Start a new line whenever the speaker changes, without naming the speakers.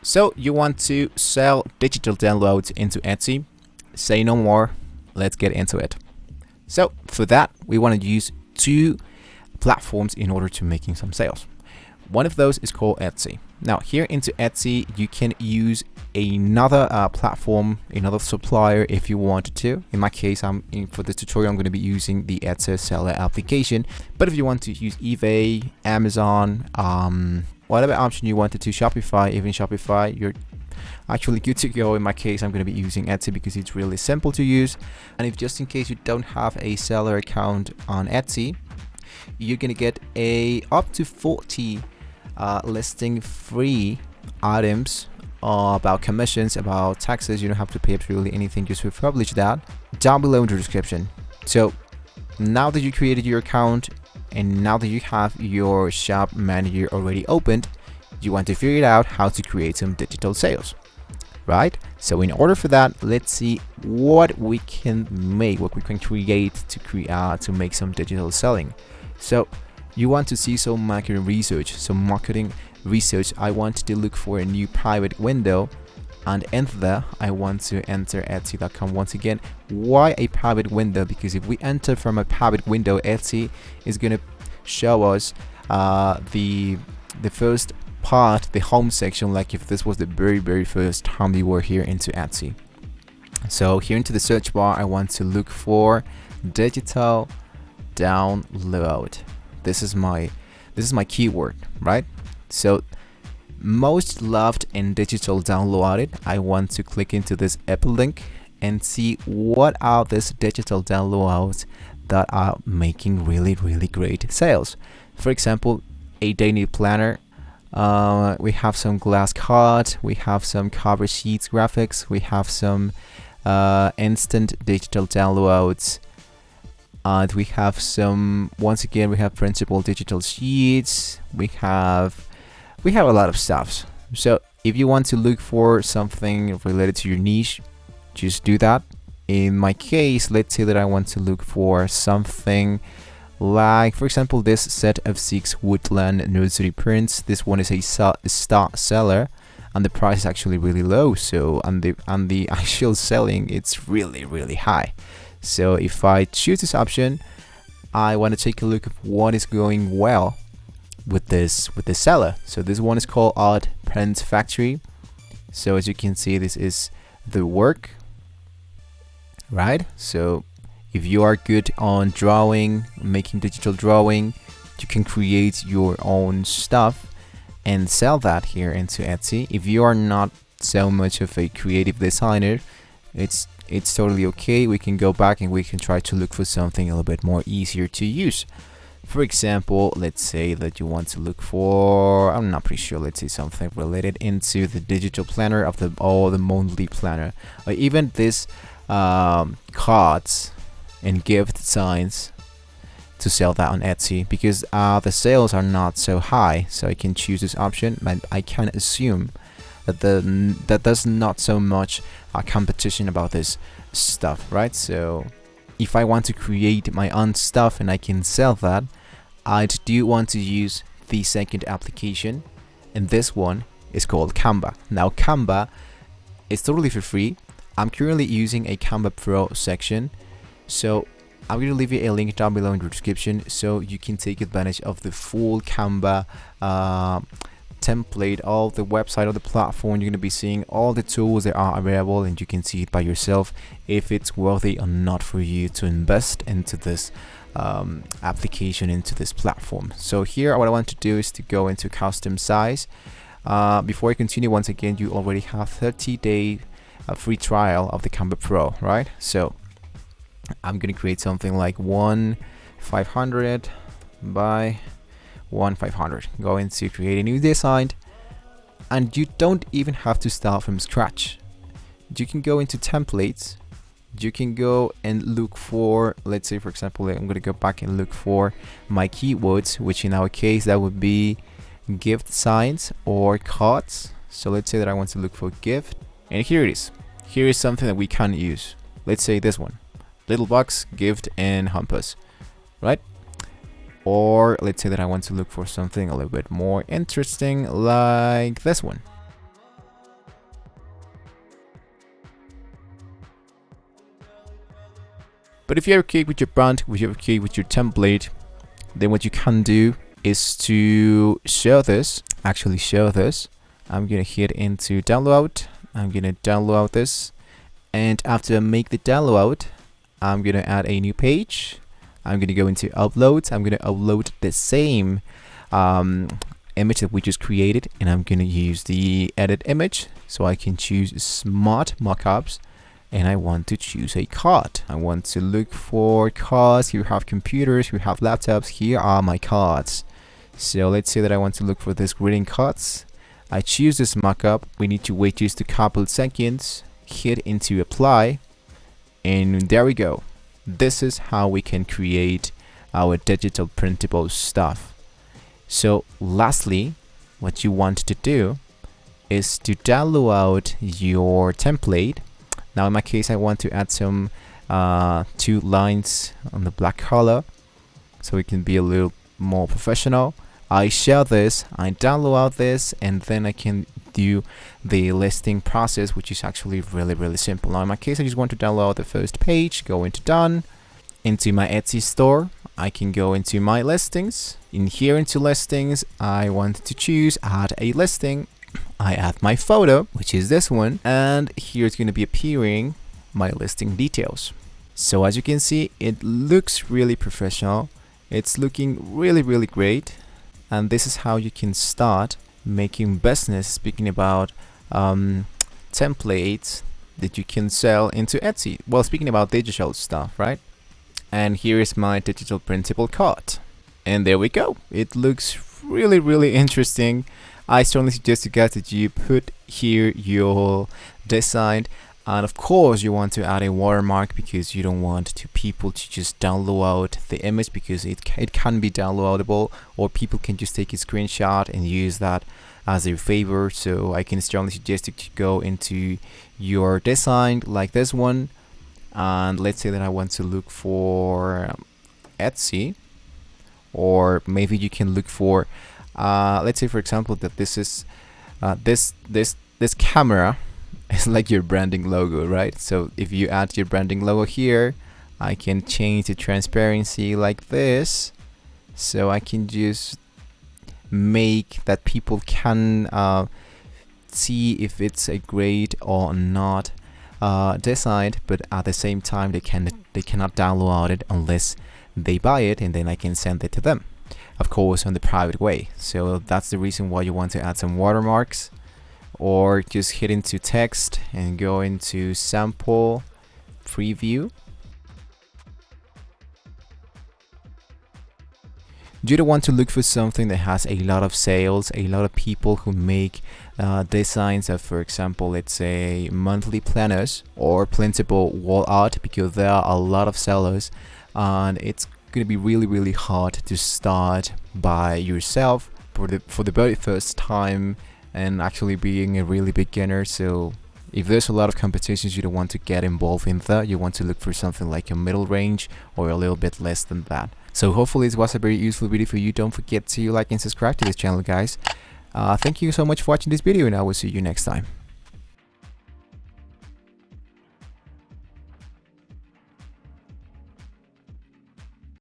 So you want to sell digital downloads into Etsy? Say no more, let's get into it. So for that, we want to use two platforms in order to making some sales. One of those is called Etsy. Now here into Etsy, you can use another platform, another supplier if you wanted to. In my case, for this tutorial, I'm going to be using the Etsy seller application. But if you want to use eBay, Amazon, whatever option you wanted to, Shopify, even Shopify, you're actually good to go. In my case, I'm going to be using Etsy because it's really simple to use. And if just in case you don't have a seller account on Etsy, you're going to get up to 40 listing free items about commissions, about taxes. You don't have to pay absolutely anything just to publish that down below in the description. So now that you created your account and now that you have your shop manager already opened, you want to figure out how to create some digital sales, right? So in order for that, let's see what we can make, what we can create to make some digital selling. So you want to see some marketing research. I want to look for a new private window and enter there. I want to enter Etsy.com once again. Why a private window? Because if we enter from a private window, Etsy is going to show us the first part, the home section, like if this was the very first time we were here into Etsy. So here into the search bar, I want to look for digital download. This is my keyword, right? So most loved and digital downloaded. I want to click into this Apple link and see what are these digital downloads that are making really great sales. For example, a daily planner. We have some glass cards, we have some cover sheets graphics, we have some instant digital downloads, and we have some, once again, we have printable digital sheets. We have a lot of stuff. So if you want to look for something related to your niche, just do that. In my case, let's say that I want to look for something like, for example, this set of 6 woodland nursery prints. This one is a star seller and the price is actually really low. So and the actual selling, it's really high. So if I choose this option, I want to take a look at what is going well with this seller. So this one is called Art Print Factory. So as you can see, this is the work, right? So if you are good on drawing, making digital drawing, you can create your own stuff and sell that here into Etsy. If you are not so much of a creative designer, it's totally okay. We can go back and we can try to look for something a little bit more easier to use. For example, let's say that you want to look for, I'm not pretty sure, let's say something related into the digital planner of the monthly planner, or even this cards and gift signs, to sell that on Etsy, because the sales are not so high. So I can choose this option, but I can assume that there's not so much competition about this stuff, right? So if I want to create my own stuff and I can sell that, I do want to use the second application, and this one is called Canva. Now Canva is totally for free. I'm currently using a Canva Pro section, so I'm going to leave you a link down below in the description so you can take advantage of the full Canva template, all the website of the platform. You're going to be seeing all the tools that are available, and you can see it by yourself if it's worthy or not for you to invest into this application, into this platform. So here what I want to do is to go into custom size. Before I continue, once again, you already have 30-day free trial of the Canva Pro, right? So I'm going to create something like 1,500 by 1,500. Go into create a new design, and you don't even have to start from scratch. You can go into templates. You can go and look for, let's say for example, I'm going to go back and look for my keywords, which in our case that would be gift signs or cards. So let's say that I want to look for gift, and here it is. Here is something that we can use. Let's say this one, little box, gift, and hampers, right? Or let's say that I want to look for something a little bit more interesting, like this one. But if you're okay with your brand, if you're okay with your template, then what you can do is to share this. Actually share this. I'm gonna hit into download. I'm gonna download this, and after I make the download, I'm gonna add a new page. I'm gonna go into uploads. I'm gonna upload the same image that we just created, and I'm gonna use the edit image, so I can choose smart mockups, and I want to choose a card. I want to look for cards. You have computers, you have laptops. Here are my cards. So let's say that I want to look for this greeting cards. I choose this mockup. We need to wait just a couple seconds, hit into apply, and there we go. This is how we can create our digital printable stuff. So lastly, what you want to do is to download your template. Now in my case, I want to add some 2 lines on the black color, so it can be a little more professional. I share this, I download this, and then I can do the listing process, which is actually really simple. Now in my case, I just want to download the first page, go into done, into my Etsy store. I can go into my listings. In here into listings, I want to choose add a listing. I add my photo, which is this one, and here it's going to be appearing my listing details. So as you can see, it looks really professional. It's looking really great. And this is how you can start making business, speaking about templates that you can sell into Etsy. Well, speaking about digital stuff, right? And here is my digital printable card. And there we go. It looks really interesting. I strongly suggest you guys that you put here your design, and of course you want to add a watermark, because you don't want people to just download the image, because it can be downloadable, or people can just take a screenshot and use that as a favor. So I can strongly suggest you to go into your design like this one, and let's say that I want to look for Etsy, or maybe you can look for let's say for example that this is this camera is like your branding logo, right? So if you add your branding logo here, I can change the transparency like this, so I can just make that people can see if it's a great or not designed, but at the same time they cannot download it unless they buy it, and then I can send it to them, of course, on the private way. So that's the reason why you want to add some watermarks, or just hit into text and go into sample preview. You don't want to look for something that has a lot of sales, a lot of people who make designs of, for example, let's say monthly planners or printable wall art, because there are a lot of sellers, and it's going to be really hard to start by yourself for the very first time, and actually being a really beginner. So if there's a lot of competitions, you don't want to get involved in that. You want to look for something like a middle range or a little bit less than that. So hopefully this was a very useful video for you. Don't forget to like and subscribe to this channel, guys. Thank you so much for watching this video, and I will see you next time.